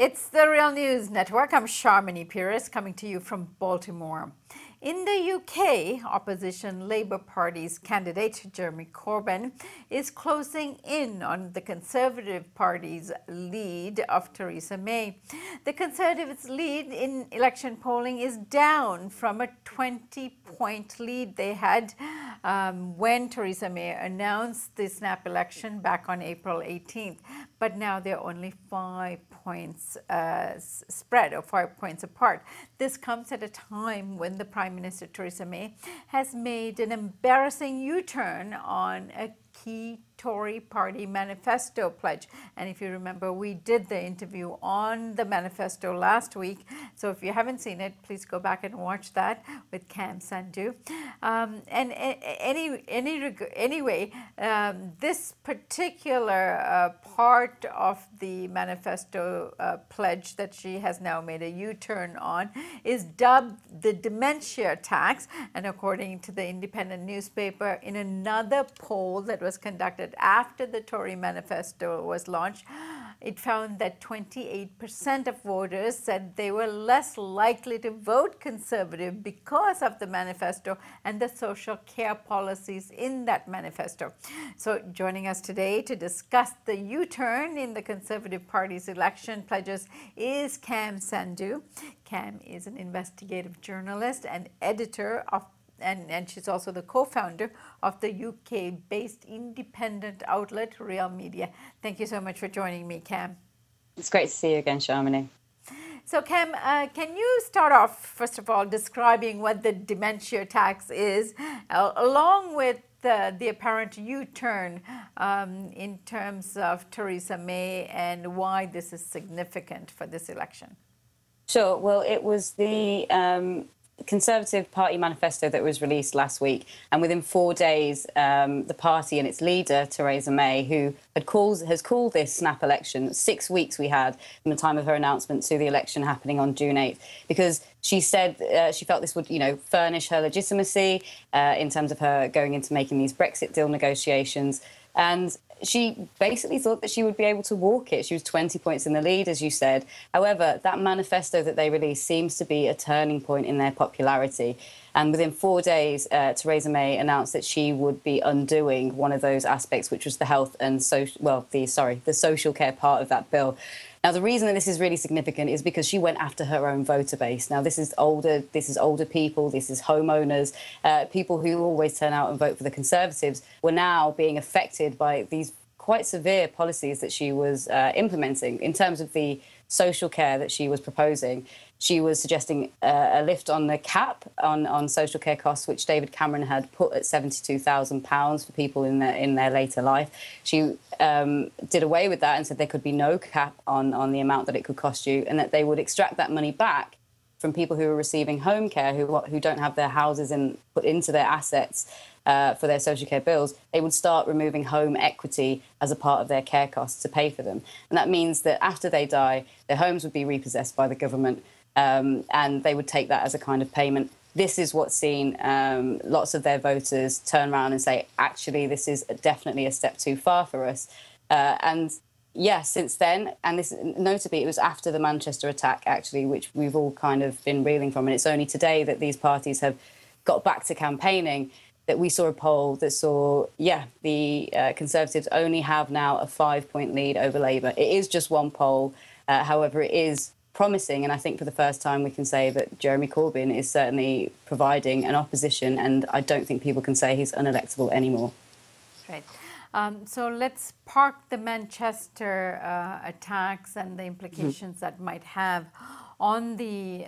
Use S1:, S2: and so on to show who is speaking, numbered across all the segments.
S1: It's the Real News Network. I'm Sharmini Pires coming to you from Baltimore. In the UK, opposition Labour Party's candidate Jeremy Corbyn is closing in on the Conservative Party's lead of Theresa May. The Conservatives' lead in election polling is down from a 20-point lead they had when Theresa May announced the snap election back on April 18th. But now they're only 5 points spread, or 5 points apart. This comes at a time when the Prime Minister Theresa May has made an embarrassing U-turn on a key Tory party manifesto pledge. And if you remember, we did the interview on the manifesto last week. So if you haven't seen it, please go back and watch that with Sandhu. Anyway, this particular part of the manifesto pledge that she has now made a U-turn on is dubbed the Dementia tax. And according to the Independent newspaper, in another poll that was conducted after the Tory manifesto was launched, it found that 28% of voters said they were less likely to vote Conservative because of the manifesto and the social care policies in that manifesto. So joining us today to discuss the U-turn in the Conservative Party's election pledges is Sandhu. Cam is an investigative journalist and editor of and she's also the co-founder of the UK-based independent outlet Real Media. Thank you so much for joining me, Cam.
S2: It's great to see you again, Sharmini.
S1: So, Cam, can you start off, first of all, describing what the dementia tax is, along with the apparent U-turn in terms of Theresa May and why this is significant for this election?
S2: Sure. Well, it was the Conservative Party manifesto that was released last week, and within 4 days the party and its leader Theresa May, who has called this snap election, 6 weeks we had from the time of her announcement to the election happening on June 8th, because she said she felt this would furnish her legitimacy in terms of her going into making these Brexit deal negotiations. And she basically thought that she would be able to walk it. She was 20 points in the lead, as you said. However, that manifesto that they released seems to be a turning point in their popularity. And within 4 days, Theresa May announced that she would be undoing one of those aspects, which was the health and the social care part of that bill. Now, the reason that this is really significant is because she went after her own voter base. Now, this is older people, this is homeowners, people who always turn out and vote for the Conservatives were now being affected by these quite severe policies that she was implementing in terms of the social care that she was proposing. She was suggesting a lift on the cap on social care costs, which David Cameron had put at £72,000 for people in their later life. She did away with that and said there could be no cap on the amount that it could cost you, and that they would extract that money back from people who are receiving home care, who don't have their houses put into their assets for their social care bills. They would start removing home equity as a part of their care costs to pay for them. And that means that after they die, their homes would be repossessed by the government, and they would take that as a kind of payment. This is what's seen lots of their voters turn around and say, actually, this is definitely a step too far for us. And yeah, since then, and this notably, it was after the Manchester attack, actually, which we've all kind of been reeling from. And it's only today that these parties have got back to campaigning that we saw a poll that saw, the Conservatives only have now a 5-point lead over Labour. It is just one poll. However, it is promising. And I think for the first time we can say that Jeremy Corbyn is certainly providing an opposition. And I don't think people can say he's unelectable anymore.
S1: Right. So let's park the Manchester attacks and the implications that might have on the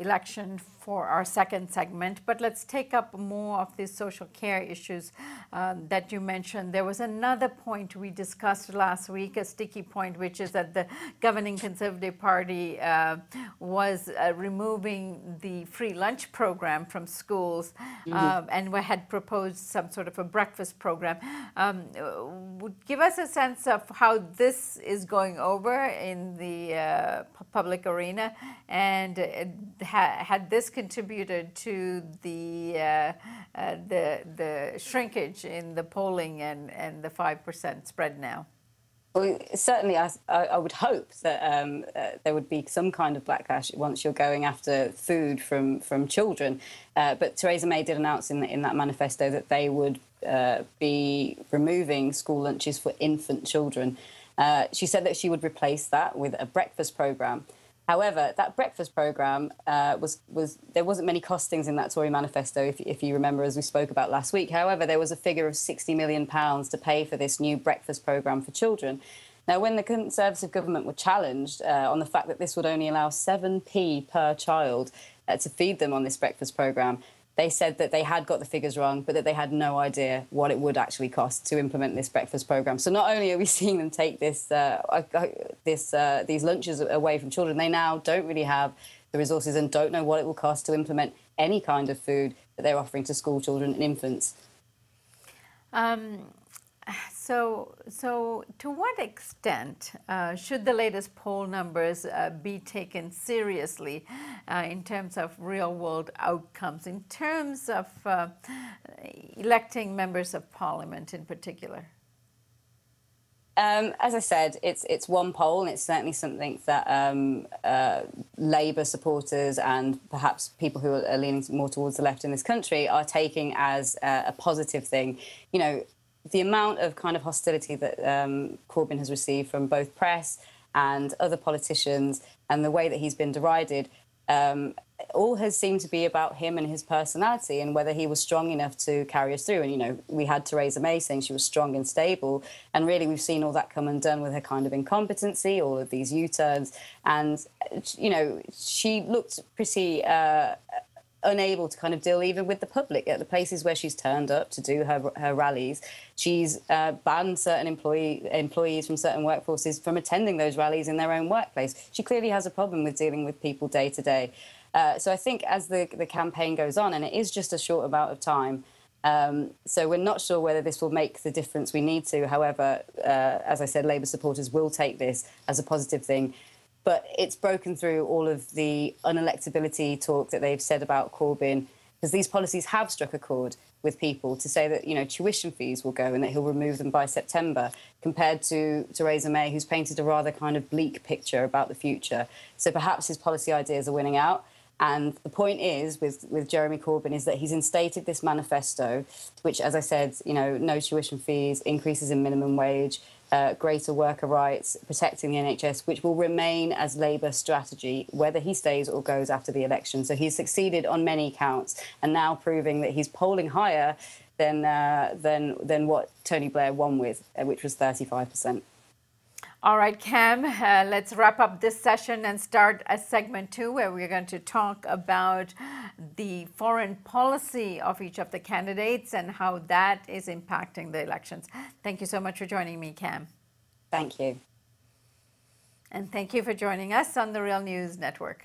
S1: election for our second segment, but let's take up more of these social care issues that you mentioned. There was another point we discussed last week, a sticky point, which is that the governing Conservative Party was removing the free lunch program from schools and had proposed some sort of a breakfast program. Would give us a sense of how this is going over in the public arena, and had this contributed to the shrinkage in the polling and the 5% spread now?
S2: Well, certainly, I would hope that there would be some kind of backlash once you're going after food from children. But Theresa May did announce in that manifesto that they would be removing school lunches for infant children. She said that she would replace that with a breakfast programme. However, that breakfast programme there wasn't many costings in that Tory manifesto, if you remember, as we spoke about last week. However, there was a figure of £60 million to pay for this new breakfast programme for children. Now, when the Conservative government were challenged on the fact that this would only allow 7p per child to feed them on this breakfast programme, they said that they had got the figures wrong, but that they had no idea what it would actually cost to implement this breakfast programme. So not only are we seeing them take these lunches away from children, they now don't really have the resources and don't know what it will cost to implement any kind of food that they're offering to school children and infants.
S1: So to what extent should the latest poll numbers be taken seriously in terms of real-world outcomes, in terms of electing members of parliament in particular?
S2: As I said, it's one poll, and it's certainly something that Labour supporters and perhaps people who are leaning more towards the left in this country are taking as a positive thing. You know, the amount of kind of hostility that Corbyn has received from both press and other politicians, and the way that he's been derided, all has seemed to be about him and his personality and whether he was strong enough to carry us through. And, you know, we had Theresa May saying she was strong and stable, and really we've seen all that come undone with her kind of incompetency, all of these U-turns. And, you know, she looked pretty unable to kind of deal even with the public at the places where she's turned up to do her rallies. She's banned certain employees from certain workforces from attending those rallies in their own workplace. She clearly has a problem with dealing with people day to day. So I think as the campaign goes on, and it is just a short amount of time, so we're not sure whether this will make the difference we need to. However, as I said, Labour supporters will take this as a positive thing. But it's broken through all of the unelectability talk that they've said about Corbyn, because these policies have struck a chord with people, to say that, you know, tuition fees will go and that he'll remove them by September, compared to Theresa May, who's painted a rather kind of bleak picture about the future. So perhaps his policy ideas are winning out. And the point is, with Jeremy Corbyn, is that he's instated this manifesto, which, as I said, you know, no tuition fees, increases in minimum wage, greater worker rights, protecting the NHS, which will remain as Labour's strategy, whether he stays or goes after the election. So he's succeeded on many counts, and now proving that he's polling higher than what Tony Blair won with, which was 35%.
S1: All right, Cam, let's wrap up this session and start a segment 2 where we're going to talk about the foreign policy of each of the candidates and how that is impacting the elections. Thank you so much for joining me, Cam.
S2: Thank you.
S1: And thank you for joining us on the Real News Network.